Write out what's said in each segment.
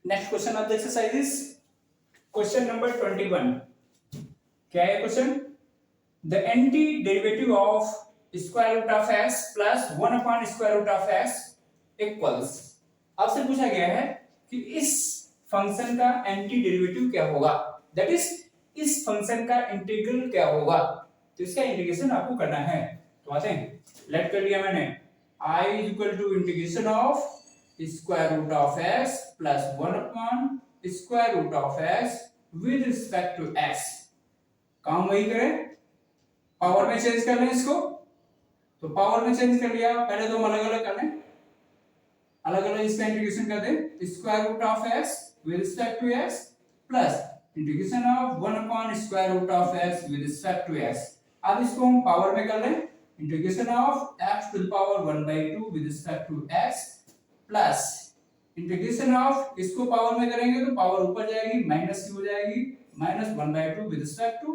Next question of the exercise is question number 21। क्या है क्वेश्चन? The anti derivative of square root of x plus 1 upon square root of x equals. आपसे पूछा गया है कि इस फंक्शन का एंटी डेरिवेटिव क्या होगा, दैट इज इस फंक्शन का इंटीग्रल क्या होगा। तो इसका इंटीग्रेशन आपको करना है। तो आते हैं, लेट कर लिया मैंने I is equal to integration of square root of x plus 1 upon square root of x with respect to x. काम वही करें, पावर में चेंज कर लें इसको। तो पावर में चेंज कर लिया, पहले दो अलग अलग कर लें, अलग अलग इसका इंटीग्रेशन कर दें। Square root of x with respect to x plus integration of 1 upon square root of x with respect to x. अब इसको हम पावर में कर लें, integration of x to the power 1/2 with respect to x plus integration of, इसको power में करेंगे तो पावर ऊपर जाएगी, माइनस की हो जाएगी, minus 1/2 with respect to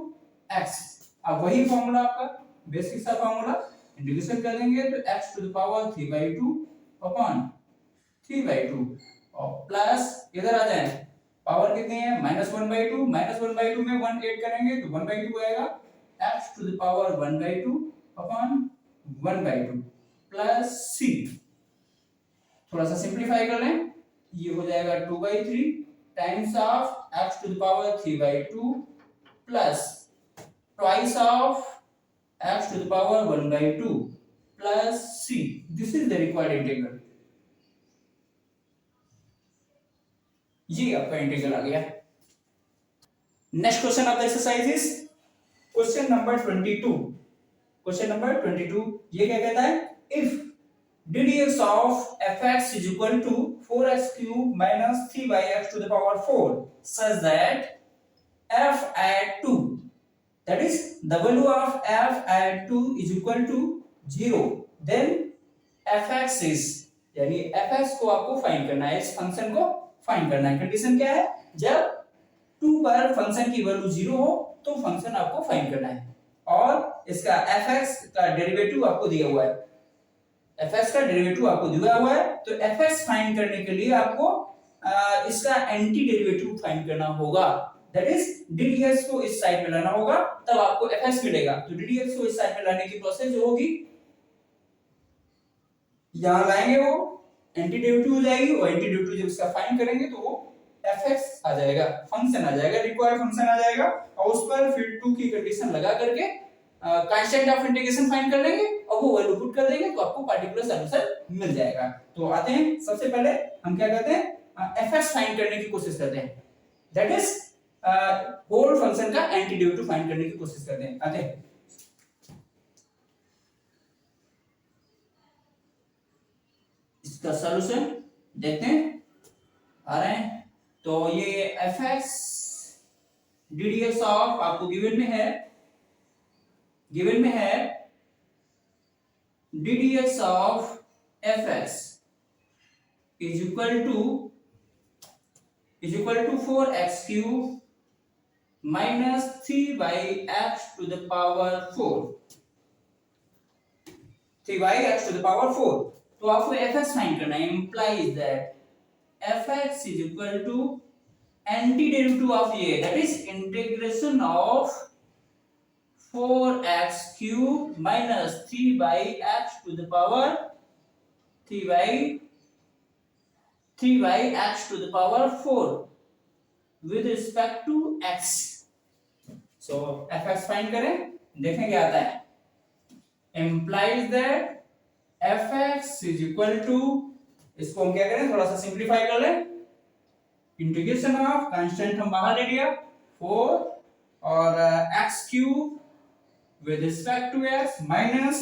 x। अब वही फार्मूला आपका बेसिक सा फार्मूला, इंटीग्रेशन कर देंगे तो x to the power 3/2 upon 3/2 और प्लस इधर आ जाए, पावर कितनी है -1/2, -1/2 में 1 ऐड करेंगे तो 1/2 आएगा, x to the power 1/2 upon 1/2 plus c। थोड़ा सा सिंपलीफाई कर लें, ये हो जाएगा 2/3 times of x to the power 3/2 plus twice of x to the power 1/2 plus c। This is the required integral. ये आपका इंटीग्रल आ गया। Next question of the exercise is question number 22। Question number 22 ये क्या कहता है? If ddx of fx is equal to 4x cube minus 3x to the power 4 such that f at 2, that is the value of f at 2 is equal to 0, then fx is, यानी fx को आपको find करना है, इस function को find करना है। Condition क्या है? जब 2 पर फंक्शन की वैल्यू 0 हो तो फंक्शन आपको फाइंड करना है और इसका fx का डेरिवेटिव आपको दिया हुआ है, fx का डेरिवेटिव आपको दिया हुआ है। तो fx फाइंड करने के लिए आपको इसका एंटी डेरिवेटिव फाइंड करना होगा, दैट इज ddx को इस साइड में लाना होगा, तब आपको fx मिलेगा। तो ddx को इस साइड में लाने की प्रोसेस जो होगी, यहां लाएंगे वो एंटी डेरिवेटिव हो जाएगी और एंटी डेरिवेटिव जब इसका फाइंड करेंगे तो वो fx आ जाएगा, फंक्शन आ जाएगा, रिक्वायर्ड फंक्शन आ जाएगा और उस पर फिर 2 की कंडीशन लगा करके कांस्टेंट ऑफ इंटीग्रेशन फाइंड कर लेंगे और वो वैल्यू पुट कर देंगे तो आपको पार्टिकुलर आंसर मिल जाएगा। तो आते हैं, सबसे पहले हम क्या करते हैं, fx फाइंड करने की कोशिश करते हैं, दैट इज होल फंक्शन का एंटी डेरिवेटिव फाइंड करने की कोशिश करते हैं। आते हैं, इसका सॉल्यूशन देखते हैं, आ रहे हैं। तो ये fx ddx ऑफ आपको गिवन में है ddx of fx is equal to 4x cube minus 3x to the power 4, 3x to the power 4। तो आपको fx फाइंड करना है, implies that fx is equal to anti derivative of ये, that is integration of 4x cube minus 3x to the power 3x to the power 4 with respect to x। so fx find करें, देखें क्या आता है, implies that fx is equal to, इसको हम क्या करें, थोड़ा सा सिंपलीफाई कर लें, इंटीग्रेशन ऑफ कांस्टेंट हम बाहर ले लिया 4 और x cube with respect to x minus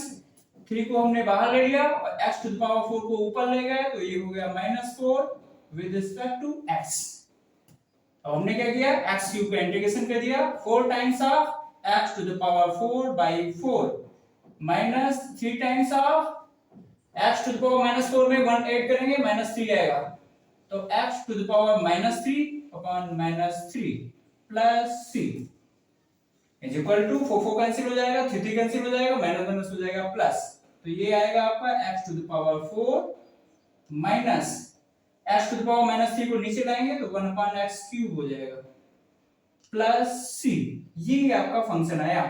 3 को हमने बाहर ले लिया और x टू द पावर 4 को ऊपर ले गए तो ये हो गया -4 विद रिस्पेक्ट टू x। अब हमने क्या किया, x क्यूब का इंटीग्रेशन कर दिया 4 times of x to the power 4/4 minus 3 times of x to the power -4 में 1 ऐड करेंगे -3 आएगा, तो x to the power -3 upon -3 plus c is equal to 4 cancel हो जाएगा, 3 कैंसिल हो जाएगा, माइनस हो जाएगा प्लस, तो ये आएगा आपका x to the power 4 minus x to the power minus 3 को नीचे लाएंगे तो 1 अपॉन एक्स क्यूब हो जाएगा प्लस सी। ये आपका फंक्शन आया,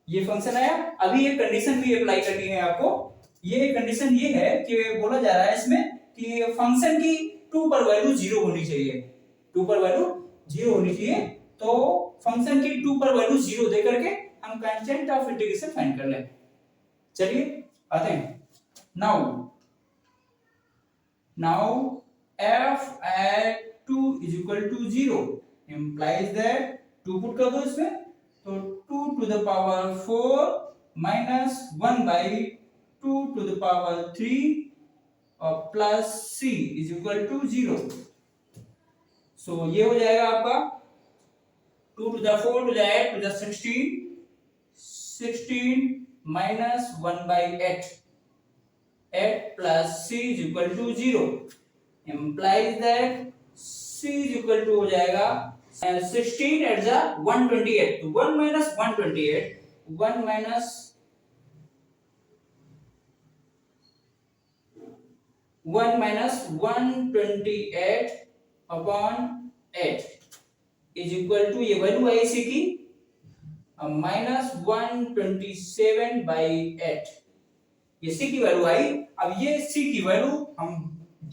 ये फंक्शन आया। अभी ये कंडीशन भी अप्लाई करनी है आपको। ये कंडीशन ये है कि बोला जा रहा है इसमें कि फंक्शन की 2 पर वैल्यू 0 होनी चाहिए, 2 पर वैल्यू 0 होनी चाहिए। तो फंक्शन की 2 पर वैल्यू 0 दे करके हम कांस्टेंट ऑफ इंटीग्रेशन फाइंड कर लें। चलिए आते हैं। Now f at 2 is equal to 0 implies that 2 put कर दो इसमें, तो 2 to the power 4 minus 1 by 2 to the power 3 और plus c is equal to 0। सो ये हो जाएगा आपका 2 to the 4 to the 8 to the 16 minus 1 by 8 plus c is equal to 0 implies that c is equal to हो जाएगा 16 at the 128, तो 1 minus 128, 1 minus 128 upon 8 is equal to, ये value आई सी की minus 127 by 8, ये सी की वैल्यू आई। अब ये सी की वैल्यू हम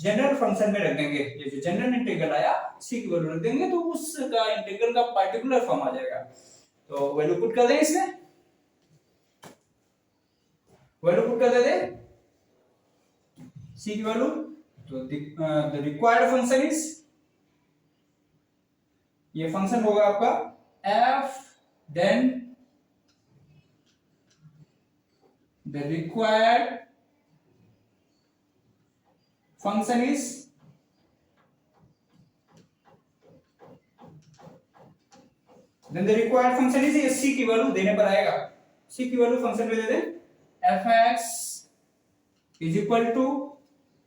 जनरल फंक्शन में रख देंगे, ये जो जनरल इंटीग्रल आया सी की वैल्यू रख देंगे तो उसका इंटीग्रल का पार्टिकुलर फॉर्म आ जाएगा। तो वैल्यू पुट कर दें इसमें, वैल्यू पुट कर देते सी की वैल्यू, तो द रिक्वायर्ड फंक्शन इज, ये फंक्शन होगा आपका f, then the required function is ये c की वैल्यू देने पर आएगा। c की वैल्यू फंक्शन में दे दें, fx is equal to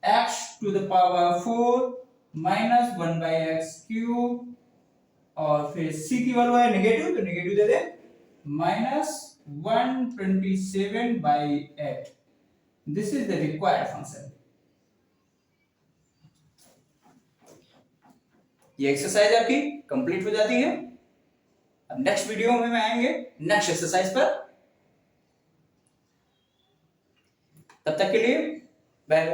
x to the power 4 minus 1 by x cube, और फिर c की वैल्यू है नेगेटिव, तो negative they they minus 127 by 8। This is the required function. ये एक्सरसाइज आपकी कंप्लीट हो जाती है। अब नेक्स्ट वीडियो में आएंगे नेक्स्ट एक्सरसाइज पर। तब तक के लिए बाय।